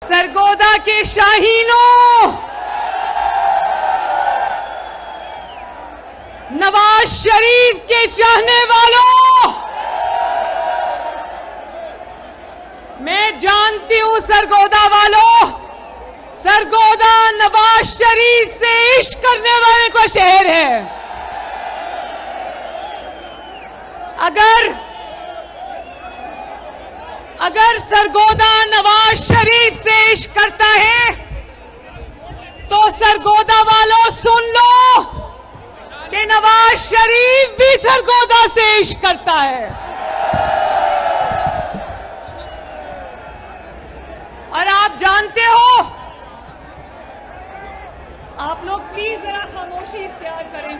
सरगोदा के शाहीनों, नवाज शरीफ के चाहने वालों, मैं जानती हूं सरगोदा वालों, सरगोदा नवाज शरीफ से इश्क करने वाले को शहर है। अगर सरगोदा नवाज शरीफ से इश्क करता है तो सरगोदा वालों सुन लो कि नवाज शरीफ भी सरगोदा से इश्क करता है। और आप जानते हो, आप लोग प्लीज जरा खामोशी इख्तियार करें।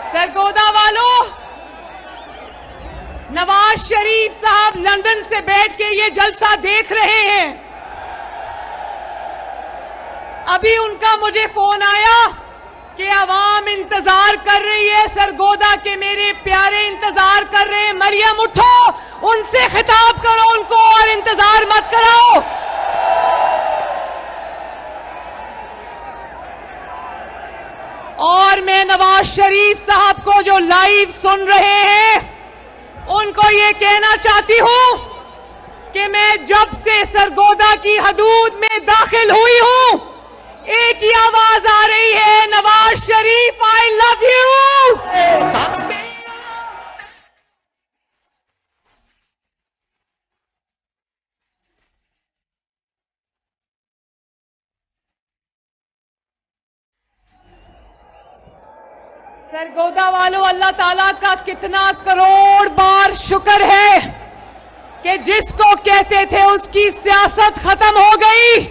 सरगोदा वालों, नवाज शरीफ साहब लंदन से बैठ के ये जलसा देख रहे हैं। अभी उनका मुझे फोन आया कि अवाम इंतजार कर रही है, सरगोदा के मेरे प्यारे इंतजार कर रहे हैं। मरियम उठो, उनसे खिताब करो उनको और इंतजार मत कराओ। और मैं नवाज शरीफ साहब को जो लाइव सुन रहे हैं उनको ये कहना चाहती हूं कि मैं जब से सरगोदा की हदूद में दाखिल हुई हूं, एक ही आवाज आ रही है, Nawaz Sharif I love you. Sargodha वालों, अल्लाह ताला का कितना करोड़ बार शुक्र है कि जिसको कहते थे उसकी सियासत खत्म हो गई,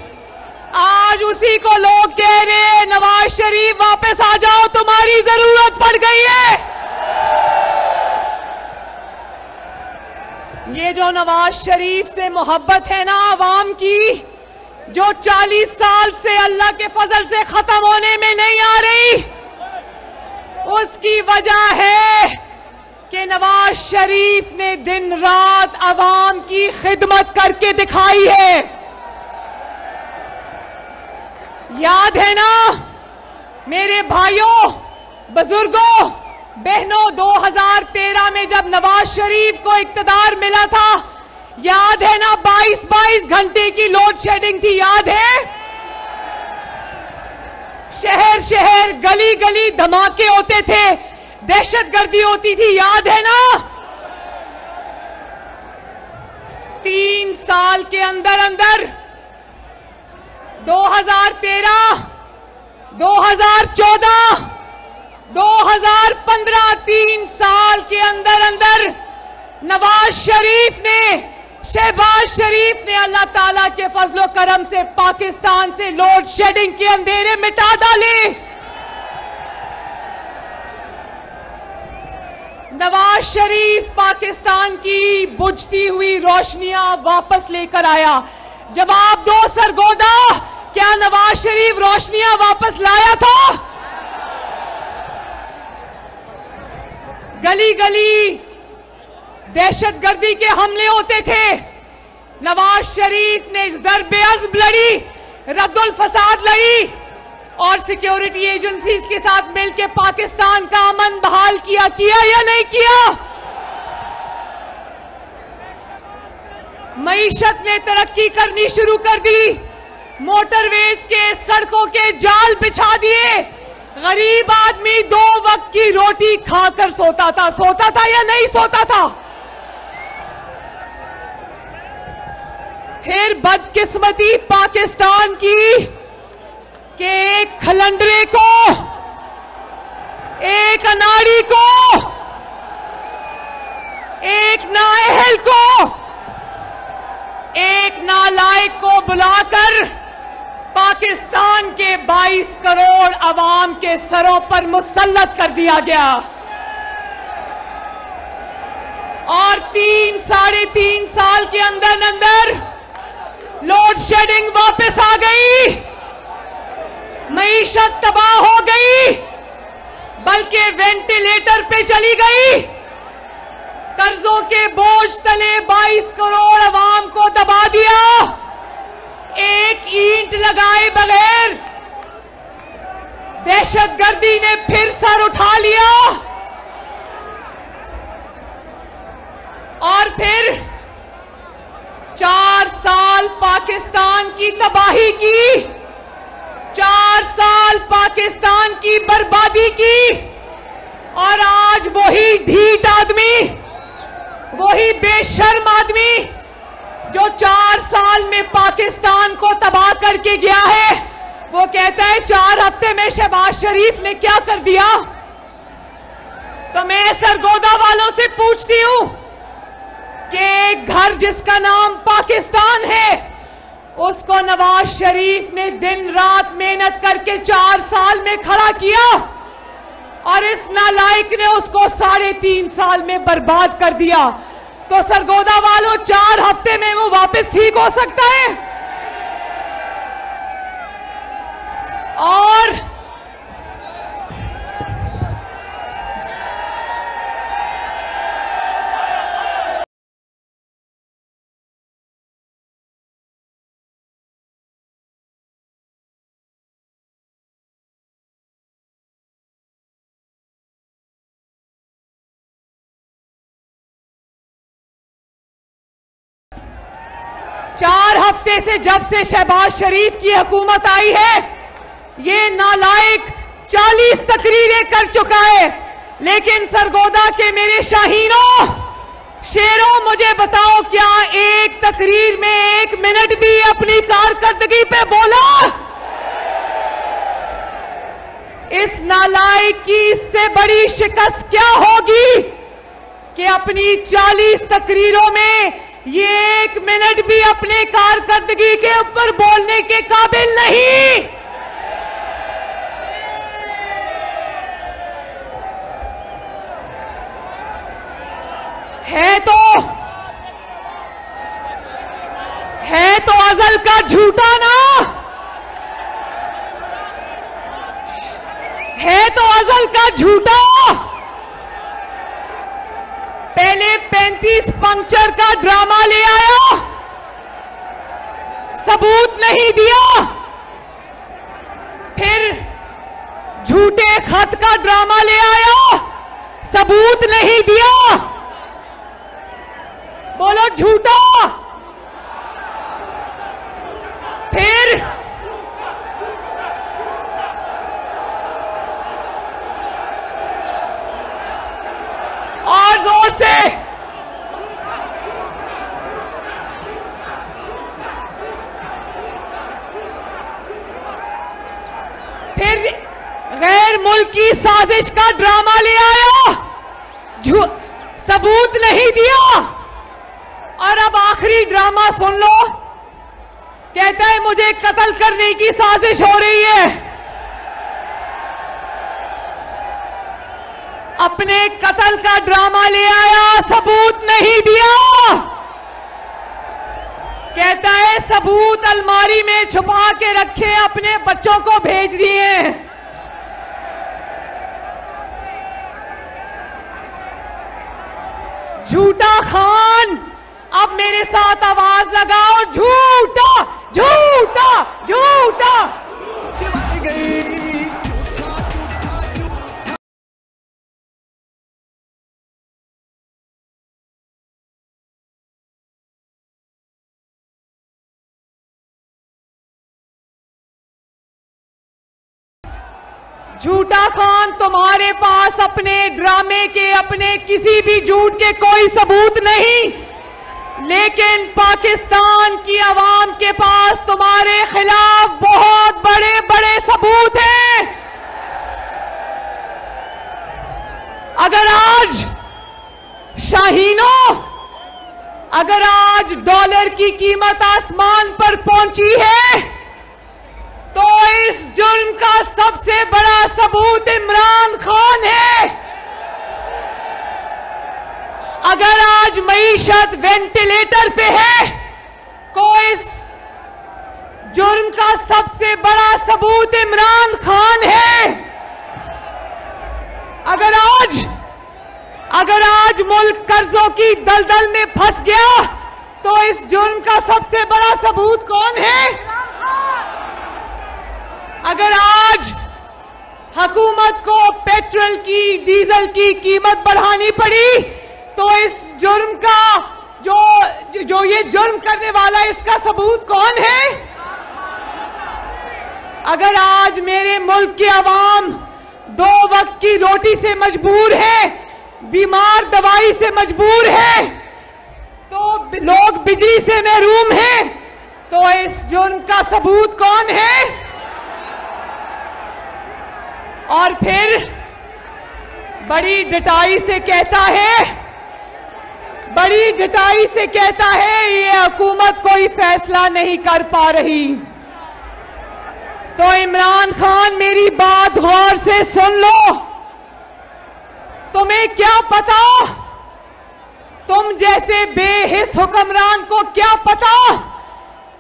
आज उसी को लोग कह रहे हैं नवाज शरीफ वापस आ जाओ, तुम्हारी जरूरत पड़ गई है। ये जो नवाज शरीफ से मोहब्बत है ना आवाम की, जो 40 साल से अल्लाह के फजल से खत्म होने में नहीं आ रही, उसकी वजह है कि नवाज शरीफ ने दिन रात अवाम की खिदमत करके दिखाई है। याद है ना मेरे भाइयों, बुजुर्गों, बहनों, 2013 में जब नवाज शरीफ को इक्तदार मिला था, याद है ना 22 घंटे की लोड शेडिंग थी, याद है? शहर शहर गली गली धमाके होते थे, दहशतगर्दी होती थी, याद है ना? 3 साल के अंदर अंदर 2013, 2014, 2015, 3 साल के अंदर अंदर नवाज शरीफ ने, शहबाज शरीफ ने अल्लाह ताला के फजलो करम से पाकिस्तान से लोड शेडिंग के अंधेरे मिटा डाले। नवाज शरीफ पाकिस्तान की बुझती हुई रोशनियां वापस लेकर आया। जवाब दो सरगोदा, क्या नवाज शरीफ रोशनियां वापस लाया था? गली गली दहशतगर्दी के हमले होते थे, नवाज शरीफ ने ज़र-बे-अज़्म लड़ी, रद्दुल फसाद लड़ी और सिक्योरिटी एजेंसीज के साथ मिलकर पाकिस्तान का अमन बहाल किया या नहीं किया? मईशत ने तरक्की करनी शुरू कर दी, मोटरवेज के, सड़कों के जाल बिछा दिए, गरीब आदमी 2 वक्त की रोटी खाकर सोता था या नहीं सोता था? फिर बदकिस्मती पाकिस्तान की कि एक खलंडरे को, एक अनाड़ी को, एक नाअहल को, एक नालायक को बुलाकर पाकिस्तान के 22 करोड़ अवाम के सरों पर मुसल्लत कर दिया गया। और 3 साढ़े 3 साल के अंदर अंदर लोड शेडिंग वापस आ गई, मईशत तबाह हो गई, बल्कि वेंटिलेटर पे चली गई। कर्जों के बोझ तले 22 करोड़ अवाम को दबा दिया। एक ईंट लगाए बगैर दहशतगर्दी ने फिर सर उठा लिया और फिर 4 साल पाकिस्तान की तबाही की, 4 साल पाकिस्तान की बर्बादी की। और आज वही ढीठ आदमी, वही बेशर्म आदमी जो 4 साल में पाकिस्तान को तबाह करके गया है, वो कहता है 4 हफ्ते में शहबाज शरीफ ने क्या कर दिया। तो मैं सरगोदा वालों से पूछती हूं कि एक घर जिसका नाम पाकिस्तान है, उसको नवाज शरीफ ने दिन रात मेहनत करके 4 साल में खड़ा किया और इस नालायक ने उसको 3.5 साल में बर्बाद कर दिया। तो सरगोदा वालों, 4 हफ्ते में वो वापस ठीक हो सकता है? और चार हफ्ते से जब से शहबाज शरीफ की हुकूमत आई है, ये नालायक 40 तकरीरें कर चुका है। लेकिन सरगोदा के मेरे शाहीनों, शेरों, मुझे बताओ, क्या एक तकरीर में 1 मिनट भी अपनी कारकर्दगी पे बोला? इस नालायक की इससे बड़ी शिकस्त क्या होगी कि अपनी 40 तकरीरों में ये 1 मिनट भी अपने कारकर्दगी के ऊपर बोलने के काबिल नहीं। है तो अजल का झूठा ना, है तो अजल का झूठा। पहले 35 पंक्चर का ड्रामा ले आया, सबूत नहीं दिया। फिर झूठे खत का ड्रामा ले आया, सबूत नहीं दिया। बोलो झूठा। फिर और जोर से फिर गैर मुल्की साजिश का ड्रामा ले आया, सबूत नहीं दिया। और अब आखिरी ड्रामा सुन लो, कहता है मुझे कत्ल करने की साजिश हो रही है। अपने कत्ल का ड्रामा ले आया, सबूत नहीं दिया। कहता है सबूत अलमारी में छुपा के रखे, अपने बच्चों को भेज दिए। झूठा खान, अब मेरे साथ आवाज लगाओ, झूठा झूठा झूठा। झूठा खान, तुम्हारे पास अपने ड्रामे के, अपने किसी भी झूठ के कोई सबूत नहीं, लेकिन पाकिस्तान की आवाम के पास तुम्हारे खिलाफ बहुत बड़े बड़े सबूत हैं। अगर आज शाहीनों, अगर आज डॉलर की कीमत आसमान पर पहुंची है, तो इस जुर्म का सबसे बड़ा सबूत इमरान खान है। अगर आज मईशत वेंटिलेटर पे है, जुर्म का सबसे बड़ा सबूत इमरान खान है। अगर आज मुल्क कर्जों की दलदल में फंस गया तो इस जुर्म का सबसे बड़ा सबूत कौन है? अगर आज हुकूमत को पेट्रोल की, डीजल की कीमत बढ़ानी पड़ी तो इस जुर्म का जो ये जुर्म करने वाला है, इसका सबूत कौन है? अगर आज मेरे मुल्क की आवाम 2 वक्त की रोटी से मजबूर है, बीमार दवाई से मजबूर है, तो लोग बिजली से महरूम हैं, तो इस जुर्म का सबूत कौन है? और फिर बड़ी डटाई से कहता है ये हुकूमत कोई फैसला नहीं कर पा रही। तो इमरान खान, मेरी बात गौर से सुन लो। तुम्हें क्या पता, तुम जैसे बेहिस हुक्मरान को क्या पता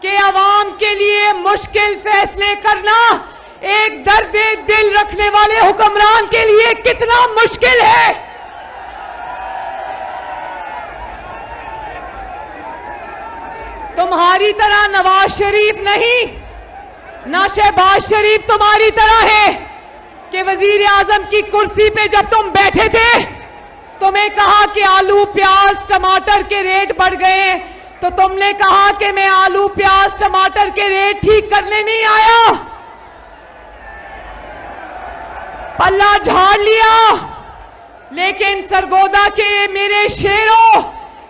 कि अवाम के लिए मुश्किल फैसले करना एक दर्द दिल रखने वाले हुक्मरान के लिए कितना मुश्किल है। तुम्हारी तरह नवाज शरीफ नहीं, ना शहबाज शरीफ तुम्हारी तरह है कि वजीर आजम की कुर्सी पे जब तुम बैठे थे तुम्हें कहा कि आलू प्याज टमाटर के रेट बढ़ गए, तो तुमने कहा कि मैं आलू प्याज टमाटर के रेट ठीक करने नहीं आया, पल्ला झाड़ लिया। लेकिन सरगोदा के मेरे शेरों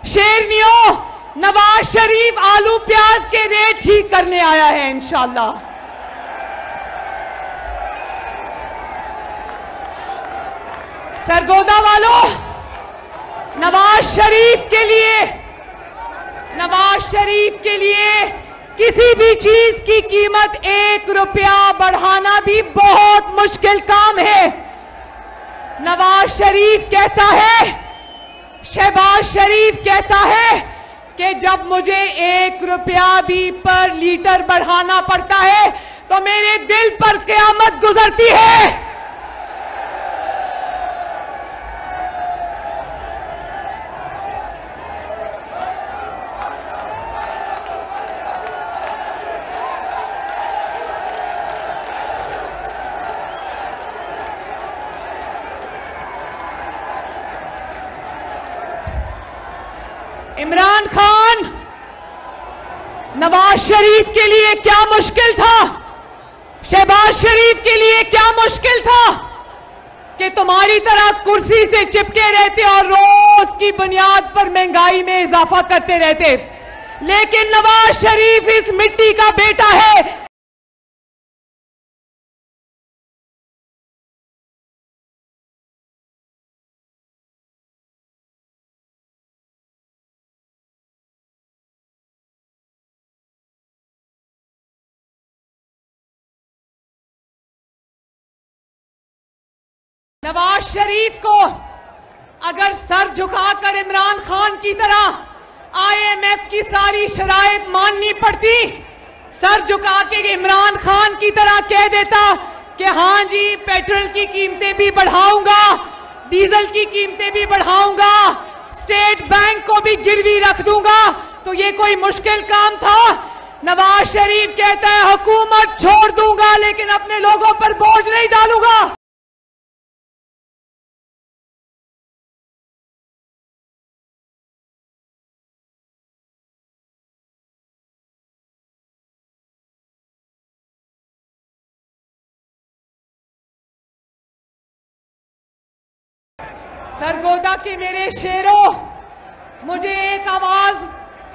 शेरनियों, नवाज शरीफ आलू प्याज के रेट ठीक करने आया है इंशाल्लाह। सरगोदा वालों, नवाज शरीफ के लिए किसी भी चीज की कीमत 1 रुपया बढ़ाना भी बहुत मुश्किल काम है। नवाज शरीफ कहता है, शहबाज शरीफ कहता है कि जब मुझे 1 रुपया भी पर लीटर बढ़ाना पड़ता है तो मेरे दिल पर क़यामत गुजरती है। इमरान खान, नवाज शरीफ के लिए क्या मुश्किल था, शहबाज शरीफ के लिए क्या मुश्किल था कि तुम्हारी तरह कुर्सी से चिपके रहते और रोज की बुनियाद पर महंगाई में इजाफा करते रहते। लेकिन नवाज शरीफ इस मिट्टी का बेटा है। नवाज शरीफ को अगर सर झुकाकर इमरान खान की तरह IMF की सारी शराइत माननी पड़ती, सर झुका के इमरान खान की तरह कह देता कि हाँ जी पेट्रोल की कीमतें भी बढ़ाऊंगा, डीजल की कीमतें भी बढ़ाऊंगा, स्टेट बैंक को भी गिरवी रख दूंगा, तो ये कोई मुश्किल काम था? नवाज शरीफ कहता है हुकूमत छोड़ दूंगा लेकिन अपने लोगों पर बोझ नहीं डालूंगा। सरगोदा के मेरे शेरों, मुझे एक आवाज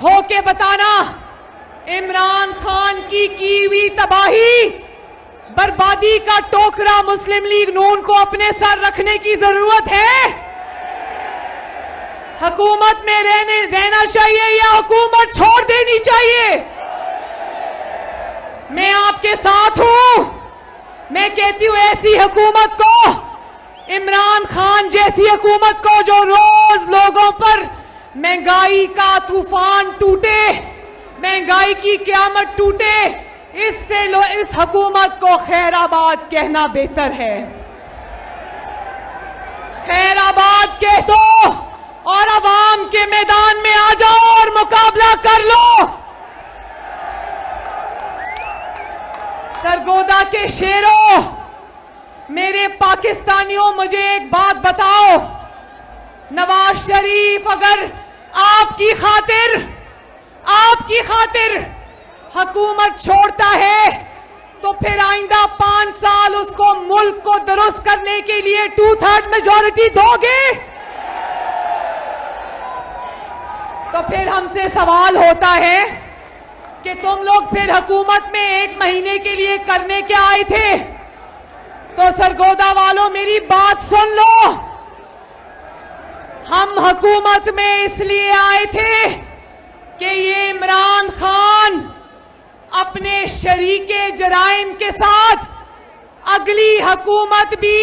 होके बताना, इमरान खान की हुई तबाही, बर्बादी का टोकरा मुस्लिम लीग नून को अपने सर रखने की जरूरत है? हुकूमत में रहना चाहिए या हुकूमत छोड़ देनी चाहिए? मैं आपके साथ हूं। मैं कहती हूं ऐसी हुकूमत को, इमरान खान जैसी हुकूमत को जो रोज लोगों पर महंगाई का तूफान टूटे, महंगाई की क़यामत टूटे, इससे इस हुकूमत को खैराबाद कहना बेहतर है। खैराबाद कह दो और अवाम के मैदान में आ जाओ और मुकाबला कर लो। सरगोदा के शेरों, मेरे पाकिस्तानियों, मुझे एक बात बताओ, नवाज शरीफ अगर आपकी खातिर हुकूमत छोड़ता है तो फिर आइंदा 5 साल उसको मुल्क को दुरुस्त करने के लिए 2/3 मेजॉरिटी दोगे? तो फिर हमसे सवाल होता है कि तुम लोग फिर हुकूमत में 1 महीने के लिए करने क्या आए थे? तो सरगोदा वालों, मेरी बात सुन लो। हम हुकूमत में इसलिए आए थे कि ये इमरान खान अपने शरीके जराइम के साथ अगली हुकूमत भी,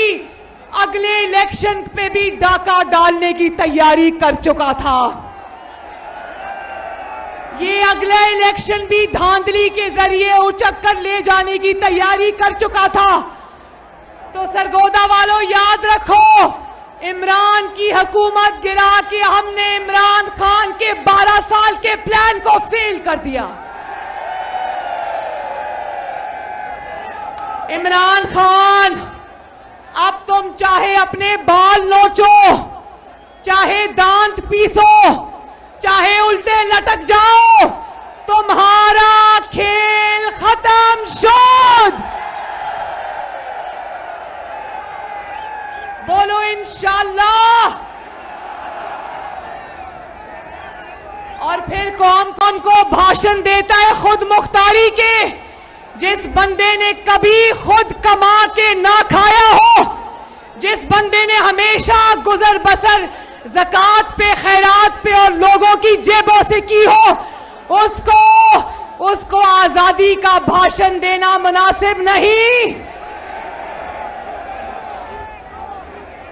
अगले इलेक्शन पे भी डाका डालने की तैयारी कर चुका था। ये अगला इलेक्शन भी धांधली के जरिए उचक कर ले जाने की तैयारी कर चुका था। तो सरगोदा वालों, याद रखो, इमरान की हुकूमत गिरा के हमने इमरान खान के 12 साल के प्लान को फेल कर दिया। इमरान खान, अब तुम चाहे अपने बाल नोचो, चाहे दांत पीसो, चाहे उल्टे लटक जाओ, तुम्हारा खेल खत्म शोध। बोलो इंशाअल्लाह। और फिर कौन को भाषण देता है खुद मुख्तारी के? जिस बंदे ने कभी खुद कमा के ना खाया हो, जिस बंदे ने हमेशा गुजर बसर ज़कात पे, खैरात पे और लोगों की जेबों से की हो, उसको आजादी का भाषण देना मुनासिब नहीं।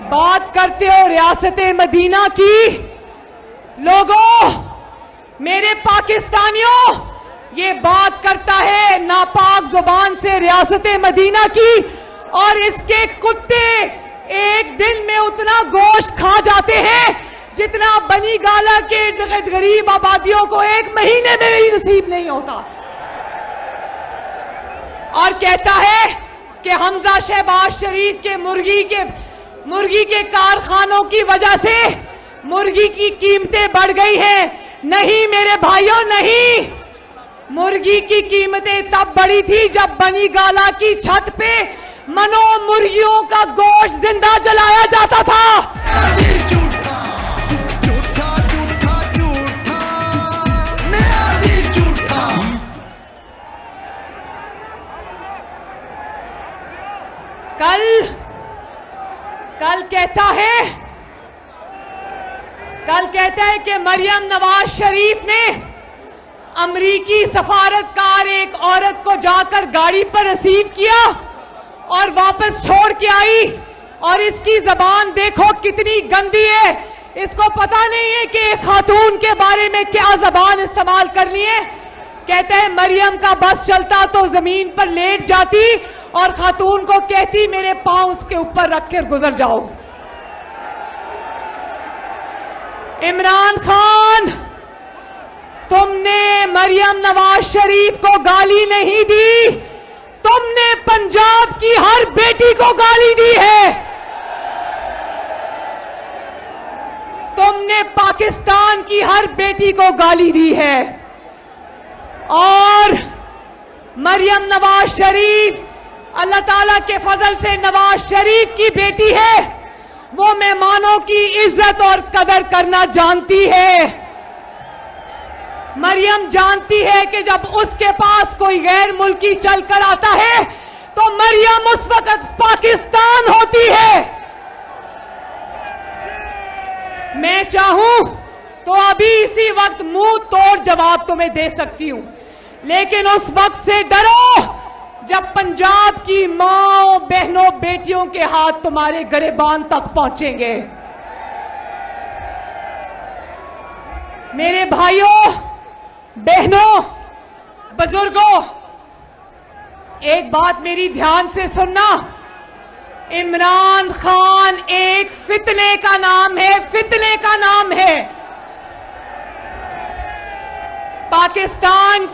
बात करते हो रियासत मदीना की। लोगों, मेरे पाकिस्तानियों, ये बात करता है नापाक जुबान से रियासत मदीना की, और इसके कुत्ते एक दिन में उतना गोश्त खा जाते हैं जितना बनी गाला के गरीब आबादियों को 1 महीने में भी नसीब नहीं होता। और कहता है कि हमजा शहबाज शरीफ के मुर्गी के कारखानों की वजह से मुर्गी की कीमतें बढ़ गई हैं। नहीं मेरे भाइयों, नहीं। मुर्गी की कीमतें तब बढ़ी थी जब बनी गाला की छत पे मुर्गियों का गोश्त जिंदा जलाया जाता था। कल कहता है कि मरियम नवाज शरीफ ने अमरीकी सफारतकार एक औरत को जाकर गाड़ी पर रिसीव किया और वापस छोड़ के आई, और इसकी जबान देखो कितनी गंदी है। इसको पता नहीं है कि एक खातून के बारे में क्या जबान इस्तेमाल करनी है। कहता है मरियम का बस चलता तो जमीन पर लेट जाती और खातून को कहती मेरे पांव उसके ऊपर रखकर गुजर जाओ। इमरान खान, तुमने मरियम नवाज शरीफ को गाली नहीं दी, तुमने पंजाब की हर बेटी को गाली दी है। तुमने पाकिस्तान की हर बेटी को गाली दी है। और मरियम नवाज शरीफ अल्लाह ताला के फजल से नवाज शरीफ की बेटी है। वो मेहमानों की इज्जत और कदर करना जानती है। मरियम जानती है कि जब उसके पास कोई गैर मुल्की चलकर आता है तो मरियम उस वक्त पाकिस्तान होती है। मैं चाहूं तो अभी इसी वक्त मुंह तोड़ जवाब तुम्हें दे सकती हूं, लेकिन उस वक्त से डरो जब पंजाब की माओ, बहनों, बेटियों के हाथ तुम्हारे गिरेबान तक पहुंचेंगे। मेरे भाइयों, बहनों, बुजुर्गों, एक बात मेरी ध्यान से सुनना, इमरान खान एक फितने का नाम है, फितने का नाम है। पाकिस्तान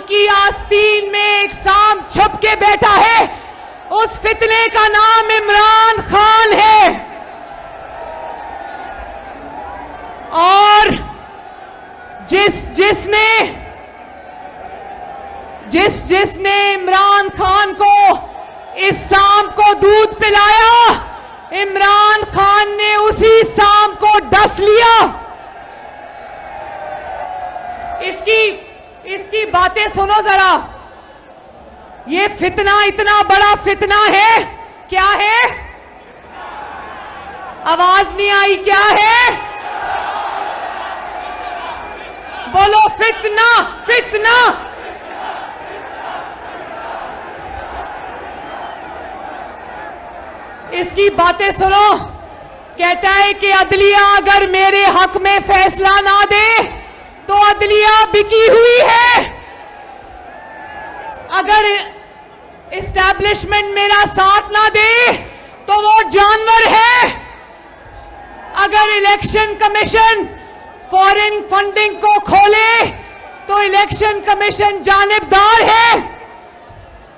की आस्तीन में एक सांप छुप के बैठा है, उस फितने का नाम इमरान खान है। और जिसने इमरान खान को, इस सांप को दूध पिलाया, इमरान खान ने उसी सांप को डस लिया। इसकी बातें सुनो जरा। ये फितना इतना बड़ा फितना है, क्या है? आवाज नहीं आई, क्या है? बोलो, फितना, फितना। इसकी बातें सुनो। कहता है कि अदलिया अगर मेरे हक में फैसला ना दे तो अदलिया बिकी हुई है, अगर एस्टैब्लिशमेंट मेरा साथ ना दे तो वो जानवर है, अगर इलेक्शन कमीशन फॉरेन फंडिंग को खोले तो इलेक्शन कमीशन जानिबदार है।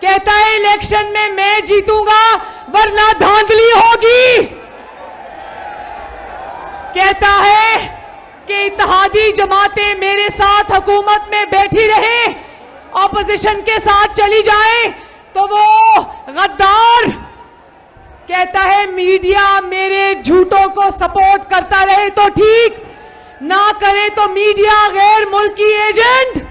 कहता है इलेक्शन में मैं जीतूंगा वरना धांधली होगी। कहता है कि इत्तेहादी जमातें मेरे साथ हुकूमत में बैठी रहे, ऑपोजिशन के साथ चली जाए तो वो गद्दार। कहता है मीडिया मेरे झूठों को सपोर्ट करता रहे तो ठीक, ना करे तो मीडिया गैर मुल्की एजेंट।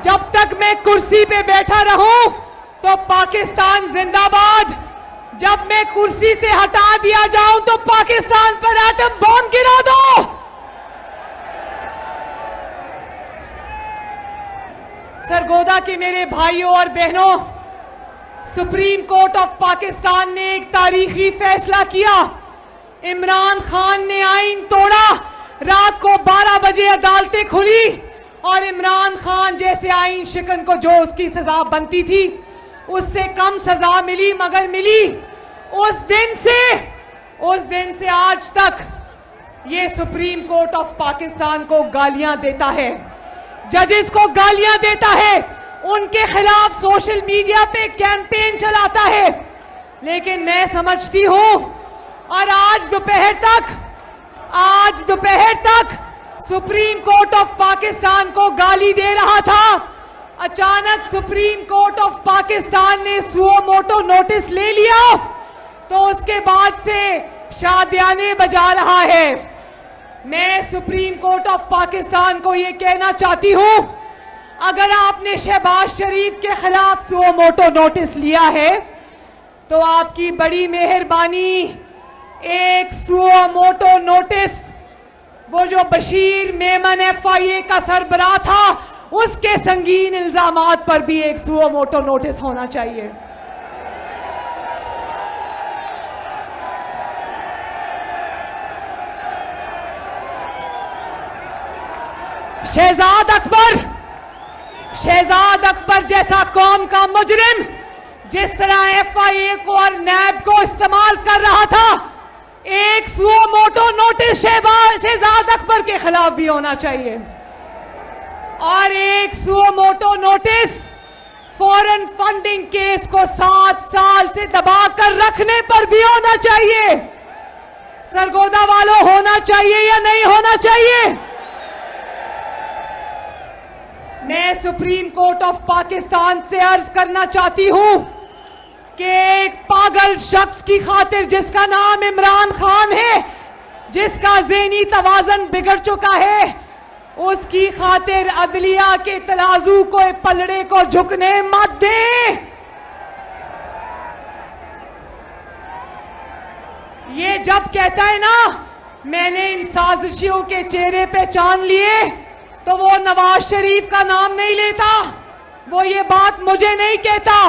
जब तक मैं कुर्सी पे बैठा रहूं तो पाकिस्तान जिंदाबाद, जब मैं कुर्सी से हटा दिया जाऊं तो पाकिस्तान पर एटम बॉम्ब गिरा दो। सरगोदा के मेरे भाइयों और बहनों, सुप्रीम कोर्ट ऑफ पाकिस्तान ने एक तारीखी फैसला किया। इमरान खान ने आईन तोड़ा, रात को 12 बजे अदालतें खुली और इमरान खान जैसे आईन शिकन को जो उसकी सजा बनती थी उससे कम सजा मिली, मगर मिली। उस दिन से आज तक ये सुप्रीम कोर्ट ऑफ पाकिस्तान को गालियां देता है, जजेस को गालियां देता है, उनके खिलाफ सोशल मीडिया पे कैंपेन चलाता है। लेकिन मैं समझती हूं, और आज दोपहर तक सुप्रीम कोर्ट ऑफ पाकिस्तान को गाली दे रहा था, अचानक सुप्रीम कोर्ट ऑफ पाकिस्तान ने सुओ मोटो नोटिस ले लिया तो उसके बाद से शादियाने बजा रहा है। मैं सुप्रीम कोर्ट ऑफ पाकिस्तान को यह कहना चाहती हूं, अगर आपने शहबाज शरीफ के खिलाफ सुओ मोटो नोटिस लिया है तो आपकी बड़ी मेहरबानी एक सुओ मोटो नोटिस, वो जो बशीर मेमन FIA का सरबराह था, उसके संगीन इल्जामात पर भी एक सुओ मोटो नोटिस होना चाहिए। शहजाद अकबर जैसा कौम का मुजरिम जिस तरह FIA को और नैब को इस्तेमाल कर रहा था, एक suo moto notice Shahzad Akbar के खिलाफ भी होना चाहिए, और एक suo moto notice foreign funding case को 7 साल से दबाकर रखने पर भी होना चाहिए। सरगोदा वालों, होना चाहिए या नहीं होना चाहिए? मैं सुप्रीम कोर्ट ऑफ पाकिस्तान से अर्ज करना चाहती हूं कि एक पागल शख्स की खातिर, जिसका नाम इमरान खान है, जिसका ज़हनी तवाज़न बिगड़ चुका है, उसकी खातिर अदलिया के तराजू को, पलड़े को झुकने मत दें। ये जब कहता है ना मैंने इन साजिशियों के चेहरे पहचान लिए, तो वो नवाज शरीफ का नाम नहीं लेता, वो ये बात मुझे नहीं कहता,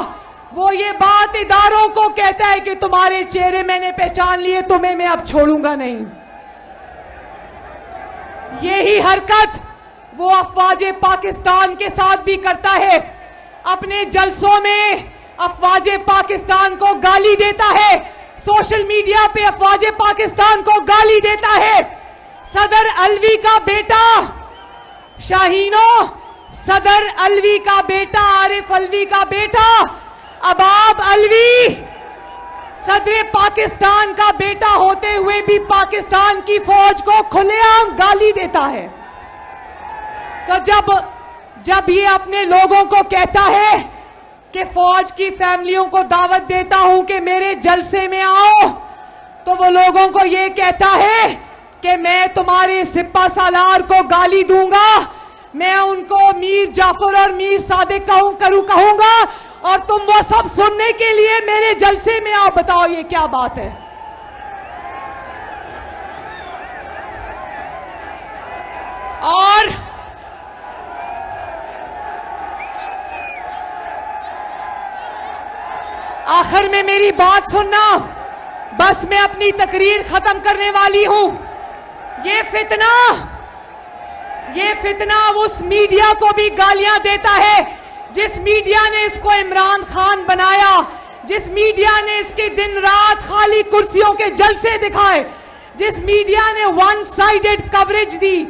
वो ये बात इदारों को कहता है कि तुम्हारे चेहरे मैंने पहचान लिए, तुम्हें मैं अब छोड़ूंगा नहीं। यही हरकत वो अफवाजे पाकिस्तान के साथ भी करता है। अपने जलसों में अफवाजे पाकिस्तान को गाली देता है, सोशल मीडिया पे अफवाजे पाकिस्तान को गाली देता है। सदर अलवी का बेटा शाहीनो, सदर अलवी का बेटा, आरिफ अलवी का बेटा अबाब अलवी सदर पाकिस्तान का बेटा होते हुए भी पाकिस्तान की फौज को खुलेआम गाली देता है। तो जब ये अपने लोगों को कहता है कि फौज की फैमिलियों को दावत देता हूं कि मेरे जलसे में आओ, तो वो लोगों को ये कहता है कि मैं तुम्हारे सिपा सालार को गाली दूंगा, मैं उनको मीर जाफर और मीर सादिक कहूंगा और तुम वो सब सुनने के लिए मेरे जलसे में आओ। बताओ ये क्या बात है। और आखिर में मेरी बात सुनना, बस मैं अपनी तकरीर खत्म करने वाली हूं। ये फितना उस मीडिया को भी गालियां देता है जिस मीडिया ने इसको इमरान खान बनाया, जिस मीडिया ने इसके दिन रात खाली कुर्सियों के जलसे दिखाए, जिस मीडिया ने वन साइडेड कवरेज दी।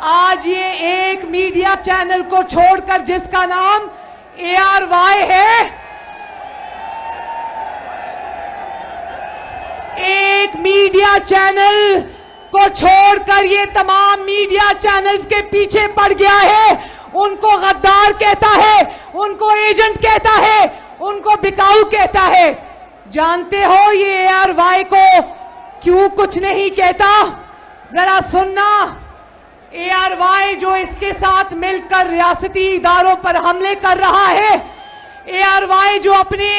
आज ये एक मीडिया चैनल को छोड़कर जिसका नाम ARY है, एक मीडिया चैनल को छोड़कर ये तमाम मीडिया चैनल्स के पीछे पड़ गया है। उनको गद्दार कहता है, उनको एजेंट कहता है, उनको बिकाऊ कहता है। जानते हो ये ARY को क्यों कुछ नहीं कहता? जरा सुनना। ARY जो इसके साथ मिलकर रियासती इदारों पर हमले कर रहा है, ARY जो अपने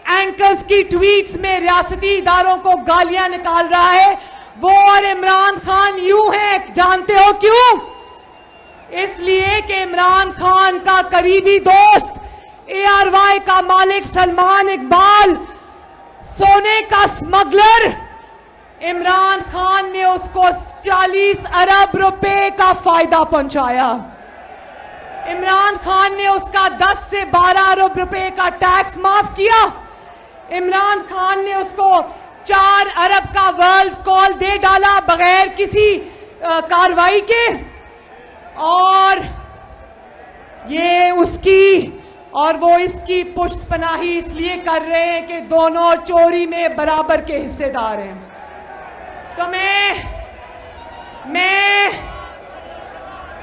एंकर्स की ट्वीट्स में रियासती इदारों को गालियां निकाल रहा है, वो और इमरान खान यूं है। जानते हो क्यों? इसलिए कि इमरान खान का करीबी दोस्त ARY का मालिक सलमान इकबाल, सोने का स्मगलर, इमरान खान ने उसको 40 अरब रुपए का फायदा पहुंचाया। इमरान खान ने उसका 10 से 12 अरब रुपए का टैक्स माफ किया। इमरान खान ने उसको 4 अरब का वर्ल्ड कॉल दे डाला बगैर किसी कार्रवाई के। और ये उसकी और वो इसकी पुष्टपनाही इसलिए कर रहे हैं कि दोनों चोरी में बराबर के हिस्सेदार हैं। तो मैं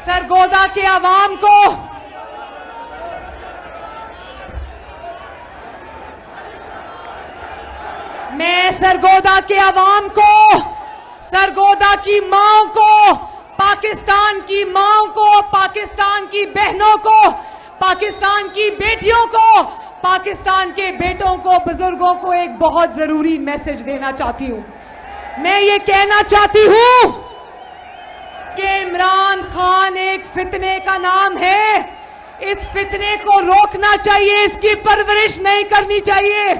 सरगोदा के अवाम को सरगोदा की माओ को, पाकिस्तान की माओ को, पाकिस्तान की बहनों को, पाकिस्तान की बेटियों को, पाकिस्तान के बेटों को, बुजुर्गों को एक बहुत जरूरी मैसेज देना चाहती हूं। मैं ये कहना चाहती हूं कि इमरान खान एक फितने का नाम है। इस फितने को रोकना चाहिए, इसकी परवरिश नहीं करनी चाहिए।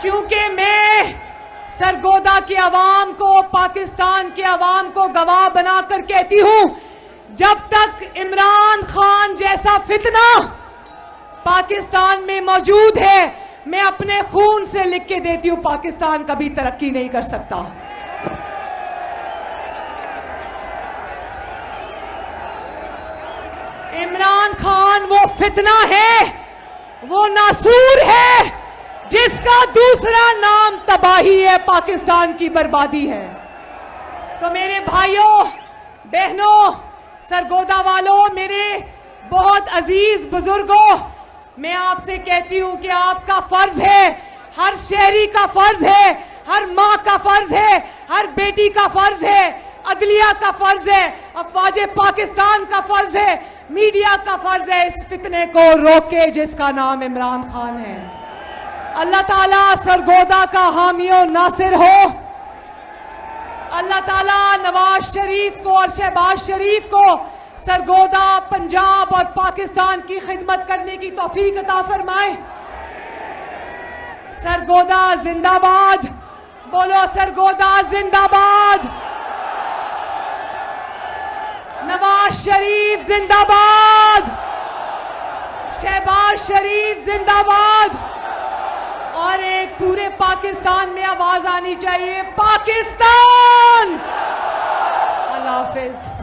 क्योंकि मैं सरगोदा के अवाम को, पाकिस्तान के अवाम को गवाह बनाकर कहती हूं, जब तक इमरान खान जैसा फितना पाकिस्तान में मौजूद है, मैं अपने खून से लिख के देती हूं, पाकिस्तान कभी तरक्की नहीं कर सकता। इमरान खान वो फितना है, वो नासूर है जिसका दूसरा नाम तबाही है, पाकिस्तान की बर्बादी है। तो मेरे भाइयों बहनों, सरगोदा वालों, मेरे बहुत अजीज बुजुर्गों, मैं आपसे कहती हूं कि आपका फर्ज है, हर शहरी का फर्ज है, हर माँ का फर्ज है, हर बेटी का फर्ज है, अदलिया का फर्ज है, अफवाजे पाकिस्तान का फर्ज है, मीडिया का फर्ज है, इस फितने को रोके जिसका नाम इमरान खान है। अल्लाह ताला सरगोदा का हामी और नासिर हो। अल्लाह ताला नवाज शरीफ को और शहबाज शरीफ को सरगोदा पंजाब और पाकिस्तान की खिदमत करने की तौफीक अता फरमाए। सरगोदा जिंदाबाद, बोलो सरगोदा जिंदाबाद। नवाज शरीफ जिंदाबाद, शहबाज शरीफ जिंदाबाद। और एक पूरे पाकिस्तान में आवाज आनी चाहिए, पाकिस्तान। अल्लाह हाफिज।